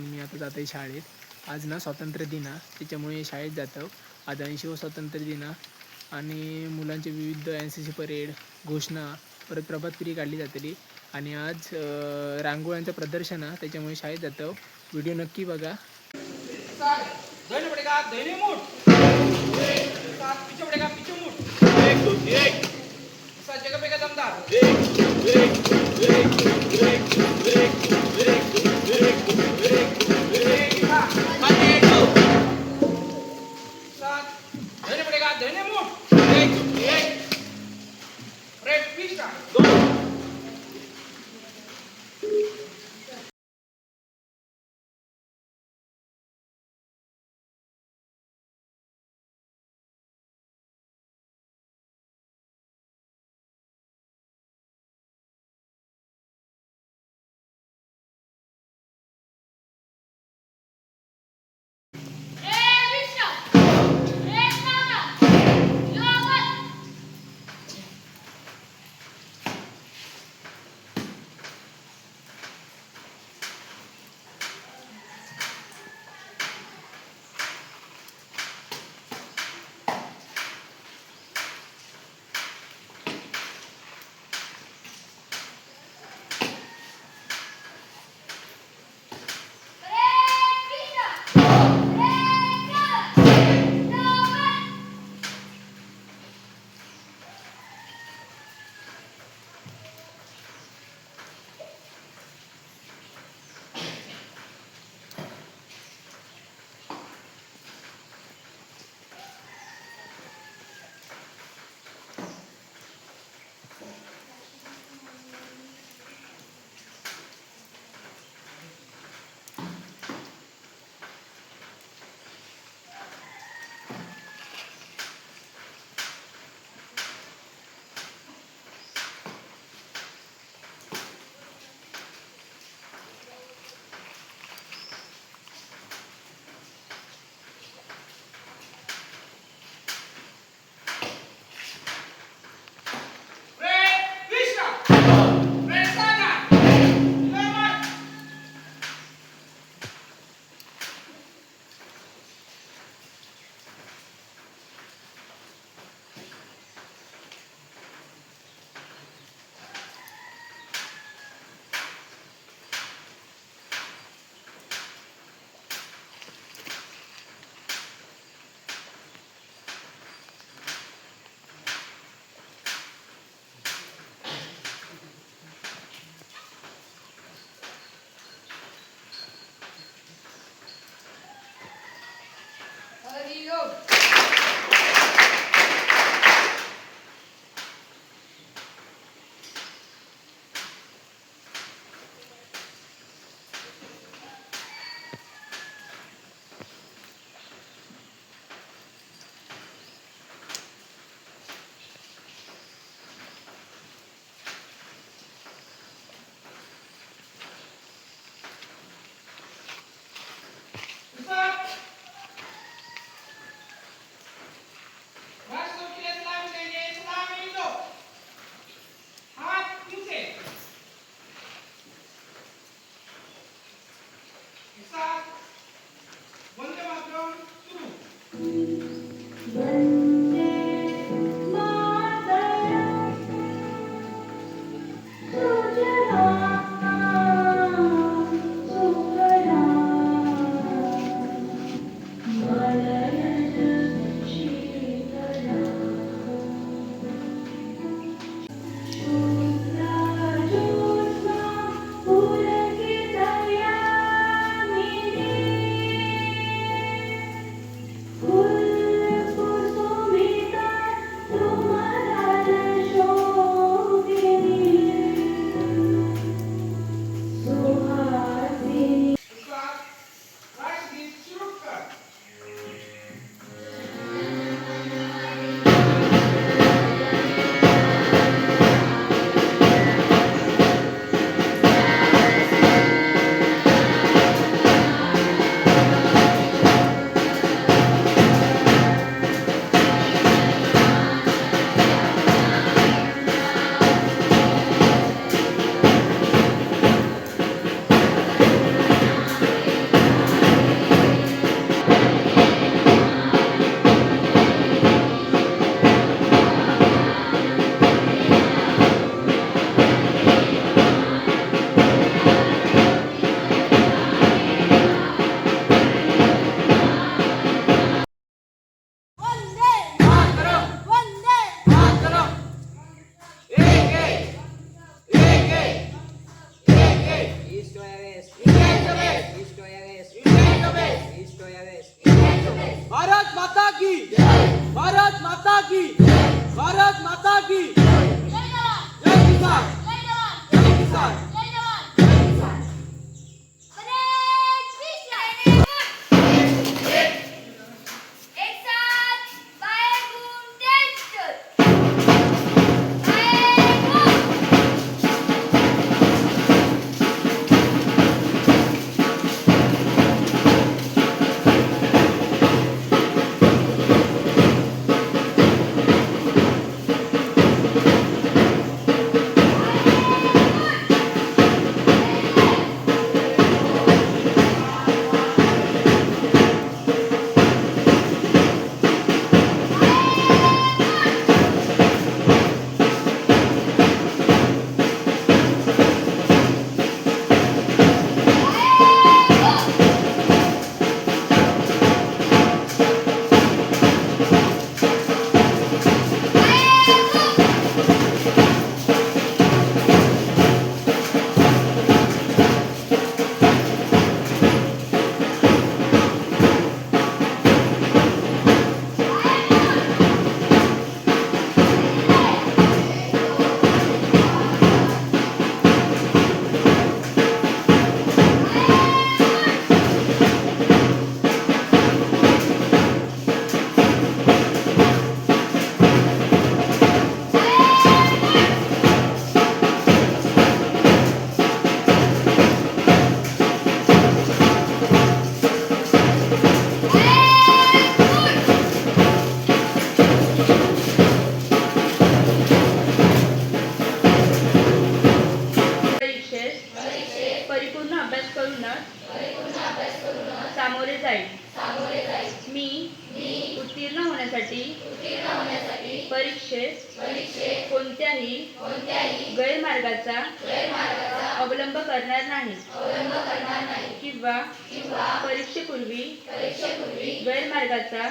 म्हणून मी आता जात आहे शाळेत. आज ना स्वातंत्र्य दिन आहे, त्याच्यामुळे शाळेत जातो. आज 80वा स्वातंत्र्य दिन आहे आणि मुलांचे विविध NCC परेड, घोषणा, परत प्रभात फेरी काढली जातली. आणि आज रांगोळ्यांचं प्रदर्शन आहे, त्याच्यामुळे शाळेत जातो. व्हिडिओ नक्की बघा. धन्य पडेगा धन्य मूठ सात पीछे पडेगा पीछे मूठ एक दो एक सात जगह पे का दमदार एक सात धन्य पडेगा धन्य मूठ एक रेड पीस का दो विशिष्ट यावेळेस भारत माता की भारत माता की भारत माता की जय किसान जय किसान परीक्षेस परिपूर्ण अभ्यास करूनच सामोरे जाईल मी उत्तीर्ण होण्यासाठी परीक्षेस कोणत्याही गैरमार्गाचा अवलंब करणार नाही किंवा परीक्षेपूर्वी गैरमार्गाचा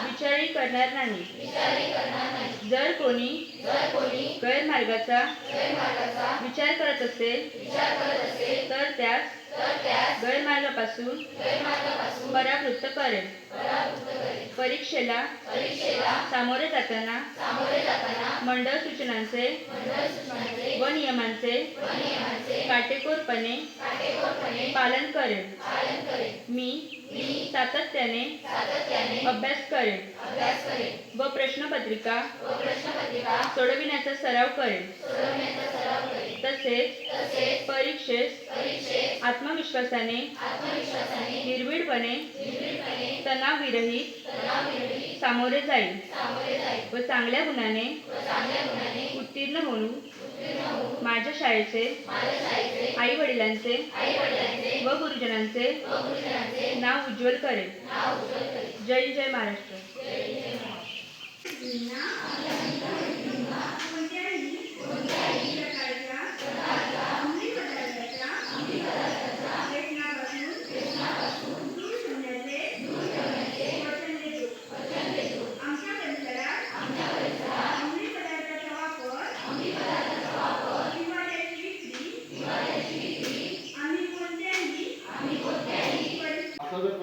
विचारही करणार नाही जर कोणी गैरमार्गाचा विचार करत असेल तर त्यास गैरमार्गापासून परावृत्त करेल परीक्षेला सामोरे जाताना मंडळ सूचनांचे व नियमांचे काटेकोरपणे पालन करेल मी सातत्याने अभ्यास करेल व प्रश्नपत्रिका सोडविण्याचा सराव करेल तसेच परीक्षेस आत्मविश्वासाने निर्भीडपणे तणावविरहित सामोरे जाईल व चांगल्या गुणाने उत्तीर्ण होऊन माझ्या शाळेचे आई वडिलांचे व गुरुजनांचे नाव उज्ज्वल करेल जय जय महाराष्ट्र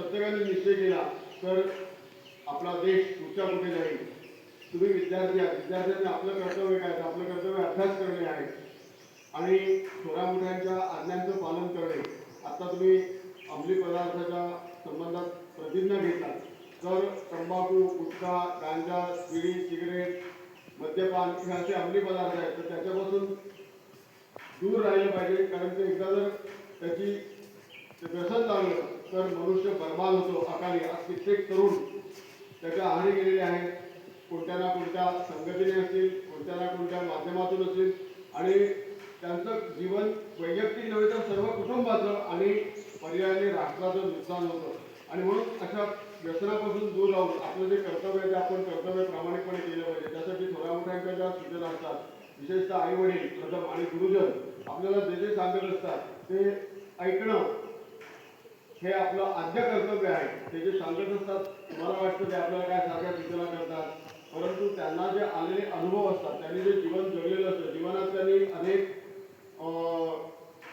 प्रत्येकाने निश्चय केला तर आपला देश पुढच्या पुढे जाईल तुम्ही विद्यार्थी आहात विद्यार्थ्यांनी आपलं कर्तव्य काय आपलं कर्तव्य अभ्यास करणे आहे आणि थोरामोठ्यांच्या आज्ञांचं पालन करणे आता तुम्ही अंमली पदार्थाच्या संबंधात प्रतिज्ञा घेतला तर तंबाखू गुटखा गांजा बिडी सिगरेट मद्यपान हे असे अंमली पदार्थ आहेत तर त्याच्यापासून दूर राहिलं पाहिजे कारण ते एकदा जर त्याची व्यसन लागलं तर मनुष्य बर्बाद होतो अकाली आज कित्येक तरुण त्याच्या आहारी गेलेले आहेत कोणत्या ना कोणत्या संघटने असतील कोणत्या ना कोणत्या माध्यमातून असतील आणि त्यांचं जीवन वैयक्तिक नव्हे तर सर्व कुटुंबाचं आणि पर्यायाने राष्ट्राचं नुकसान होतं आणि म्हणून अशा व्यसनापासून दूर राहून आपलं जे कर्तव्य आहे ते आपण कर्तव्य प्रामाणिकपणे केलं पाहिजे त्यासाठी थोरामोठ्यांच्या ज्या सूचना असतात विशेषतः आई वडील प्रथम आणि गुरुजन आपल्याला जे जे सांगत असतात ते ऐकणं हे आपलं आद्य कर्तव्य आहे ते जे सांगत असतात तुम्हाला वाटतं ते आपल्याला काय सारख्या सूचना करतात परंतु त्यांना जे आलेले अनुभव असतात त्यांनी जे जीवन जगलेलं असतं जीवनात त्यांनी अनेक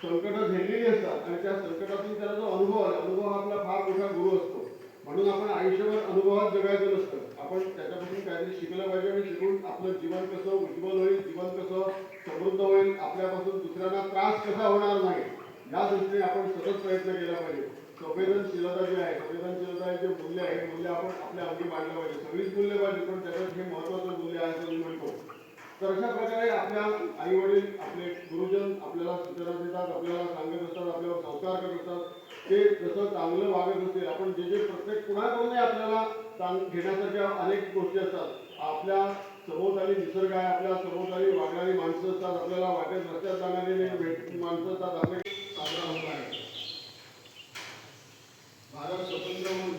संकटं झेललेली असतात आणि त्या संकटातून त्याला जो अनुभव आला, अनुभव हा आपला फार मोठा गुरु असतो. म्हणून आपण आयुष्यभर अनुभवात जगायचं नसतं. आपण त्याच्यापासून काहीतरी शिकलं पाहिजे आणि शिकून आपलं जीवन कसं उज्ज्वल होईल, जीवन कसं समृद्ध होईल, आपल्यापासून दुसऱ्यांना त्रास कसा होणार नाही, या दृष्टीने आपण सतत प्रयत्न केला पाहिजे. संवेदनशीलता जी आहे, संवेदनशीलता हे जे मूल्य आहे, हे मूल्य आपण आपल्या अंगी मांडलं पाहिजे. सगळीच मूल्य पाहिजे, पण त्याच्यात हे महत्त्वाचं मूल्य आहे असं मी म्हणतो. तर अशा प्रकारे आपल्या आई वडील, आपले गुरुजन आपल्याला सूचना देतात, आपल्याला सांगत असतात, आपल्यावर संस्कार करत असतात. ते जसं चांगलं वागत असते, आपण जे जे प्रत्येक कुणाकडूनही आपल्याला घेण्यासारख्या अनेक गोष्टी असतात. आपल्या सभोवताली निसर्ग आहे, आपल्या सभोवताली वागणारी माणसं असतात, आपल्याला वाटेत रस्त्यात जाणारी माणसं असतात. आपले साजरा होत आहे. भारत स्वतंत्र होऊन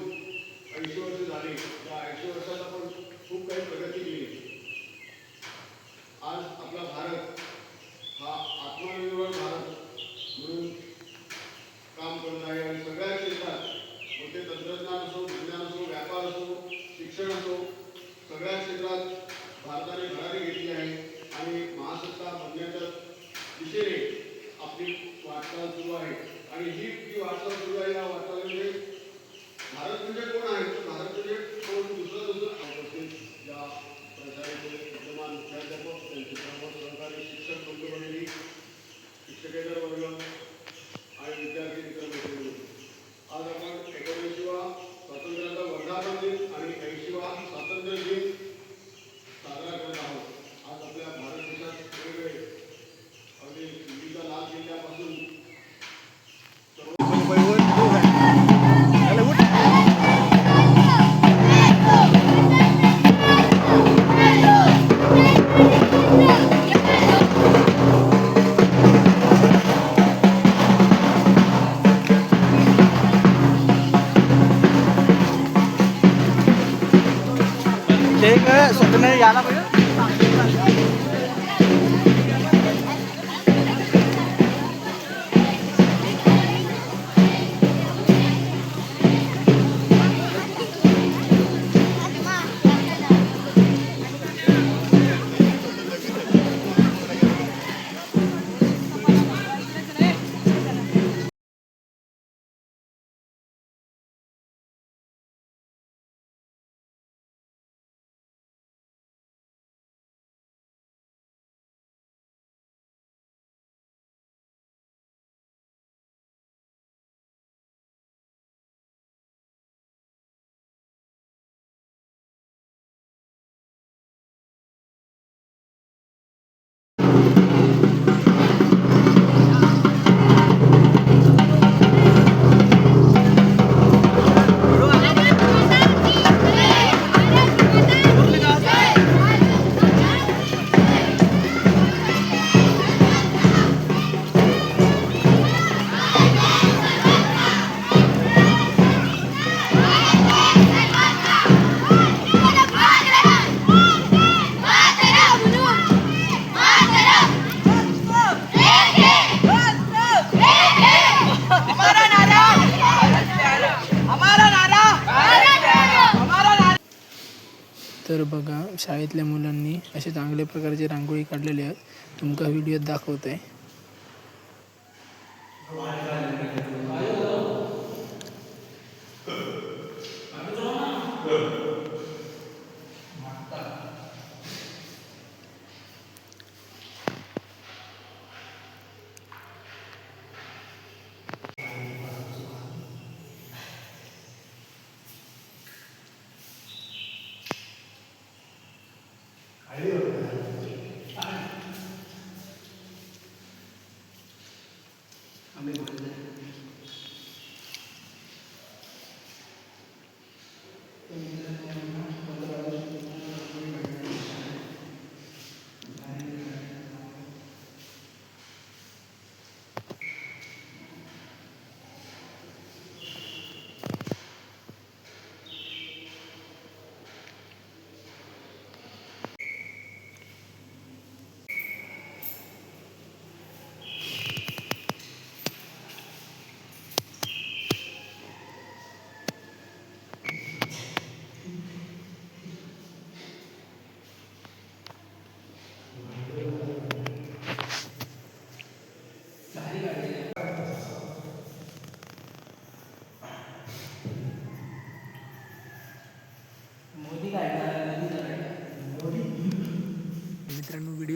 80 वर्ष झाली. त्या 80 वर्षात आपण खूप काही प्रगती केली. आज आपला भारत हा आत्मनिर्भर भारत म्हणून काम करत आहे आणि सगळ्या क्षेत्रात, मग ते तंत्रज्ञान असो, विज्ञान असो, व्यापार असो, शिक्षण असो, सगळ्या क्षेत्रात भारताने भरारी घेतली आहे आणि महासत्ता बनण्याच्या दिशेने आपली वाटचाल सुरू आहे. आणि ही जी वाटचाल सुरू आहे, या वाटचालीमध्ये भारत म्हणजे कोण आहे, तर भारत म्हणजे कोण दुसरं या प्रचाराचे विद्यमान मुख्याध्यापक, त्यांचे सर्व सहकारी शिक्षक बंधू, शिक्षकेतर वर्ग आणि विद्यार्थी मित्र मैत्रिणी, आज आपण 89वा स्वातंत्र्याचा वर्धापन दिन आणि 80वा स्वातंत्र्य दिन साजरा करत आहोत. आज आपल्या भारत देशात वेगवेगळे अगदी दिल्लीच्या लाल किल्ल्यापासून यायला पाहिजे. तर बघा, शाळेतल्या मुलांनी असे चांगल्या प्रकारचे रांगोळी काढलेले आहेत. तुमका व्हिडिओत दाखवत आहे.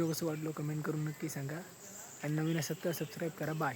कसं वाटलं कमेंट करून नक्की सांगा आणि नवीन असेल तर सबस्क्राईब करा. बाय.